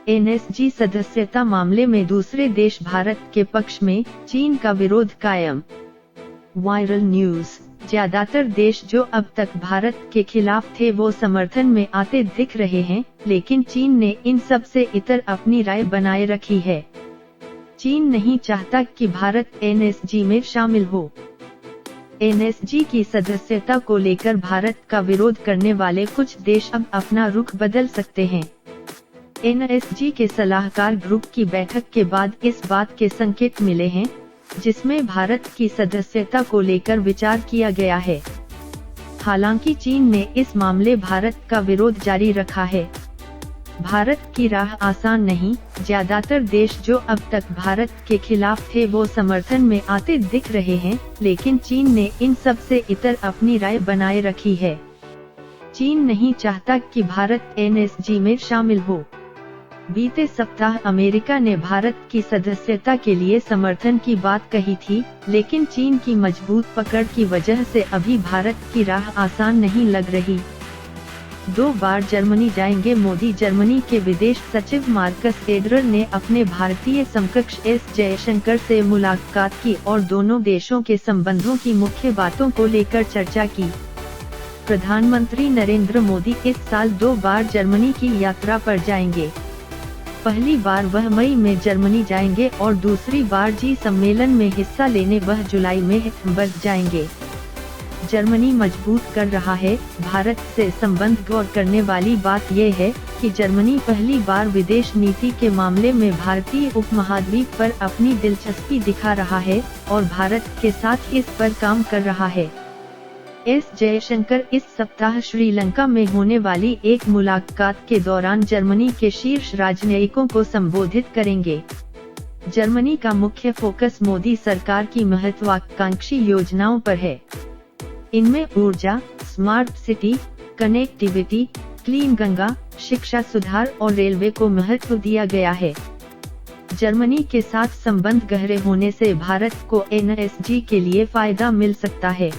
NSG सदस्यता मामले में दूसरे देश भारत के पक्ष में, चीन का विरोध कायम। Viral news. ज्यादातर देश जो अब तक भारत के खिलाफ थे वो समर्थन में आते दिख रहे हैं, लेकिन चीन ने इन सब से इतर अपनी राय बनाए रखी है। चीन नहीं चाहता कि भारत NSG में शामिल हो। NSG की सदस्यता को लेकर भारत का विरोध करने वाले कुछ देश अब अपना रुख बदल सकते हैं। NSG के सलाहकार ग्रुप की बैठक के बाद इस बात के संकेत मिले हैं, जिसमें भारत की सदस्यता को लेकर विचार किया गया है। हालांकि चीन ने इस मामले भारत का विरोध जारी रखा है। भारत की राह आसान नहीं। ज्यादातर देश जो अब तक भारत के खिलाफ थे वो समर्थन में आते दिख रहे हैं, लेकिन चीन ने इन सब से इतर अपनी राय बनाए रखी है। चीन नहीं चाहता कि भारत NSG में शामिल हो। बीते सप्ताह अमेरिका ने भारत की सदस्यता के लिए समर्थन की बात कही थी, लेकिन चीन की मजबूत पकड़ की वजह से अभी भारत की राह आसान नहीं लग रही। 2 बार जर्मनी जाएंगे मोदी। जर्मनी के विदेश सचिव मार्कस एडरर ने अपने भारतीय समकक्ष S जयशंकर से मुलाकात की और दोनों देशों के संबंधों की मुख्य बातों को लेकर चर्चा की। प्रधानमंत्री नरेंद्र मोदी इस साल 2 बार जर्मनी की यात्रा पर जाएंगे। पहली बार वह मई में जर्मनी जाएंगे और दूसरी बार G सम्मेलन में हिस्सा लेने वह जुलाई में हैम्बर्ग जाएंगे। जर्मनी मजबूत कर रहा है। भारत से संबंध गौर करने वाली बात यह है कि जर्मनी पहली बार विदेश नीति के मामले में भारतीय उपमहाद्वीप पर अपनी दिलचस्पी दिखा रहा है और भारत के साथ इस पर काम कर रहा है। S जयशंकर इस सप्ताह श्रीलंका में होने वाली एक मुलाकात के दौरान जर्मनी के शीर्ष राजनयिकों को संबोधित करेंगे। जर्मनी का मुख्य फोकस मोदी सरकार की महत्वाकांक्षी योजनाओं पर है। इनमें ऊर्जा, smart city, connectivity, clean Ganga, शिक्षा सुधार और रेलवे को महत्व दिया गया है। जर्मनी के साथ संबंध गहरे होने से भारत को NSG के लिए फायदा मिल सकता है।